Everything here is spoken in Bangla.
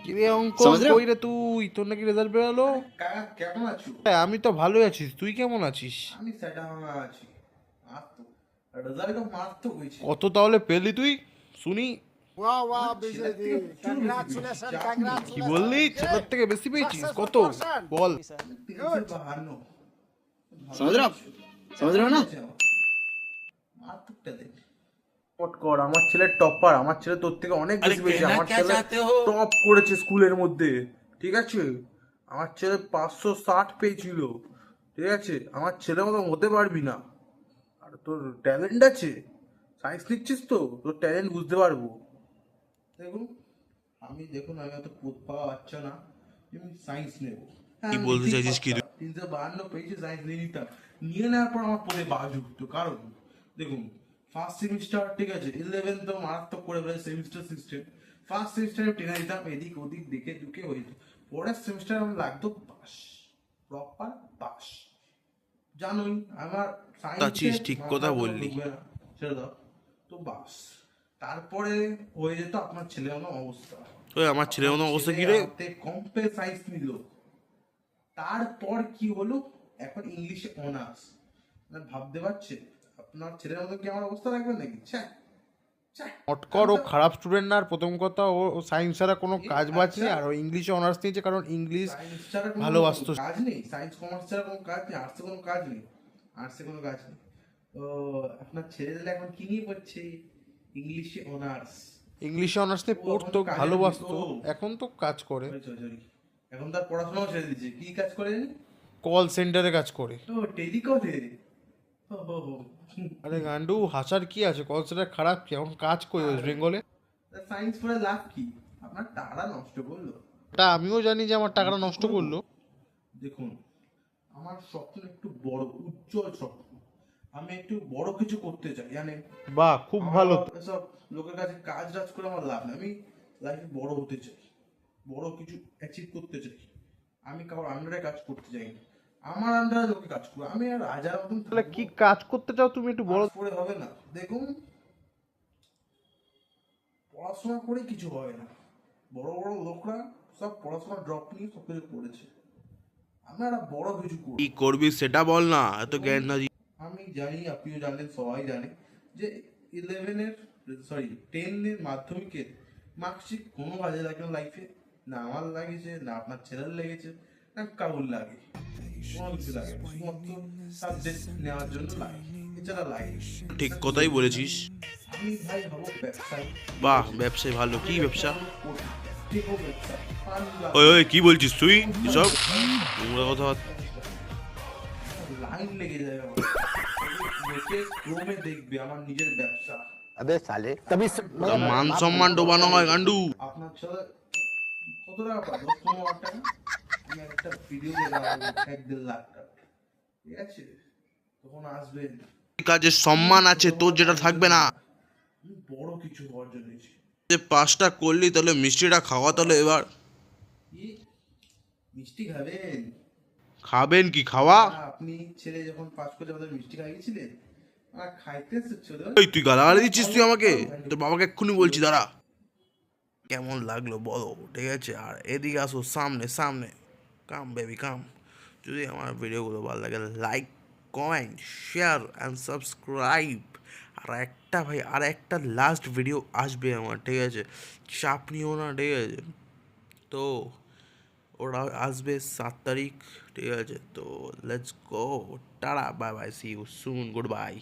কিরে অঙ্কন, কই রে তুই? তোর নাকি রেজাল্ট বেরোলো? কেমন আছো? আমি তো ভালোই আছি, তুই কেমন আছিস? আমি সেটা আছি। আর তো রেজাল্ট মারাত্মক হয়েছে। কত তাহলে পেলি তুই শুনি? वाह वाह আমার ছেলের বিজয় জি, থেকে প্রচুর বেশি পেয়েছি। কংগ্রাচুলেশন যা আপনি কি বললি? ছেলের থেকে বেশি পেয়েছিস? কত বল। 352 समझ रहे हो आप? समझ रहे हो ना? মারাত্মকটা দেখ। কর আমার ছেলে টপার, আমার ছেলে তোর থেকে অনেক বেশি পেয়েছে। আমার ছেলে টপ করেছে স্কুলের মধ্যে, ঠিক আছে? আমার ছেলে 560 পেয়েছিল, ঠিক আছে? আমার ছেলের মতো হতে পারবি না। আর তোর ট্যালেন্ট আছে, সায়েন্স নিচ্ছিস তো, তোর ট্যালেন্ট বুঝতে পারবো। দেখুন আমি অত পদ পাওয়া বাচ্চা না, আমি সায়েন্স নেবো। কি বলতে চাইছিস কি? 352 পেয়েছে, সায়েন্স নিয়ে নিতাম। নিয়ে নেওয়ার পর আমার পদে বাজ উঠতো, কারণ দেখুন ফার্স্ট সেমিস্টার, ঠিক আছে, 11 তো মারাত্মক করে ফেলে সেমিস্টার সিস্টেম। ফার্স্ট সেমিস্টারে টেনে দিতাম, এদিক ওদিক দেখে দুকে হয়ে যেত। পরের সেমিস্টার আমার লাগতো পাস, প্রপার পাস। জানোই আমার আছিস, ঠিক কথা বললি। ছেড়ে দাও তো, বাস। তারপরে হয়ে যেত আপনার ছেলে অবস্থা। ওই আমার ছেলের মতো অবস্থা কি রে? কম্পে সায়েন্স নিল, তারপর কি হলো, এখন ইংলিশে অনার্স। মানে ভাবতে পারছে আপনার ছেলের মতো কি আমার অবস্থা রাখবেন নাকি? অটকর ও খারাপ স্টুডেন্ট না, আর প্রথম কথা ও সায়েন্স ছাড়া কোনো কাজ বাজ নেই, আর ও ইংলিশে অনার্স নিয়েছে কারণ ইংলিশ সায়েন্স ছাড়া কোনো ভালোবাসতো। কাজ নেই, সায়েন্স কমার্স ছাড়া কোনো কাজ নেই, আর্টসে কোনো কাজ নেই, আর্টসে কোনো কাজ নেই। তো আপনার ছেলেদের এখন কি নিয়ে পড়ছে? ইংলিশে অনার্স। ইংলিশে অনার্স নিয়ে পড়তো, ভালোবাসতো, এখন তো কাজ করে। সরি, এখন তার পড়াশোনাও ছেড়ে দিচ্ছে। কি কাজ করে? কল সেন্টারে কাজ করে। ও টেলিকলে। ও হো হো। আরে গান্ডু, হাসার কি আছে? কল সেন্টার খারাপ কি? এখন কাজ করি ওয়েস্ট বেঙ্গলে। সায়েন্স পড়ে লাভ কি? আপনার টাকা নষ্ট করলো। ওটা আমিও জানি যে আমার টাকাটা নষ্ট করলো। দেখুন আমার স্বপ্ন একটু বড়, উজ্জ্বল স্বপ্ন। আমি একটু বড় কিছু করতে চাই, জানেন? বাহ, খুব ভালো। সব লোকের কাছে কাজ টাজ করে আমার লাভ নেই। আমি লাইফে বড় হতে চাই, বড় কিছু অ্যাচিভ করতে চাই। আমি কারোর আন্ডারে কাজ করতে চাই না, আমার আন্ডারে লোকে কাজ করবে। আমি আর রাজার মতন তাহলে কি কাজ করতে চাও তুমি, একটু বলো। পড়ে হবে না। দেখুন পড়াশোনা করে কিছু হবে না। বড় বড় লোকরা সব পড়াশোনা ড্রপ নিয়ে সব কিছু করেছে। আমরা একটা বড় কিছু করব। কি করবি সেটা বল না, এত জ্ঞান না দিয়ে। আমি জানি, আপনিও জানেন, সবাই জানে যে 10 এর মাধ্যমিকের মার্কশিট কোনো কাজে লাগে না লাইফে। না আমার লাগেছে, না আপনার ছেলের লেগেছে, না কাউর লাগে, কোনো কিছু লাগে না। শুধুমাত্র সাবজেক্ট নেওয়ার জন্য লাগে, এছাড়া লাগে না। ঠিক কথাই বলেছিস। আমি ভাই হবো ব্যবসায়ী। বাহ, ব্যবসায় ভালো। কি ব্যবসা? ঠিক হোক ব্যবসা, ওই ওই, কি বলছিস তুই এসব নোংরা কথা? লাইন লেগে যায় আমার। লোকে ক্রমে দেখবে আমার নিজের ব্যবসা। अबे साले तभी মান সম্মান ডোবানো হয় গান্ডু। আপনার ছেলে কত টাকা পায়? 10-15 লাখ টাকা। আমি একটা ভিডিও দেখলাম 1-1.5 লাখ টাকা, ঠিক আছে? তখন আসবেন। কাজের সম্মান আছে, তোর যেটা থাকবে না। আমি বড় কিছু অর্জন হয়েছি। যে পাঁচটা করলি, তাহলে মিষ্টিটা খাওয়া। তাহলে এবার কি মিষ্টি খাবেন? খাবেন কি খাওয়া? আপনি ছেলে যখন পাস করে আমাদের মিষ্টি খাইয়েছিলেন, আর খাইতে ছিল। ওই তুই গালাগালি দিচ্ছিস তুই আমাকে? তোর বাবাকে এক্ষুনি বলছি, দাঁড়া। কেমন লাগলো বলো, ঠিক আছে? আর এদিকে আসো, সামনে সামনে। Come baby come. যদি আমার ভিডিওগুলো ভালো লাগে, like, comment, share and subscribe. আর একটা ভাই, আর একটা লাস্ট ভিডিও আসবে আমার, ঠিক আছে? চাপ নিও না, ঠিক আছে? তো ওরা আসবে 7 তারিখ, ঠিক আছে? তো let's go, tata, bye bye, see you soon, good bye.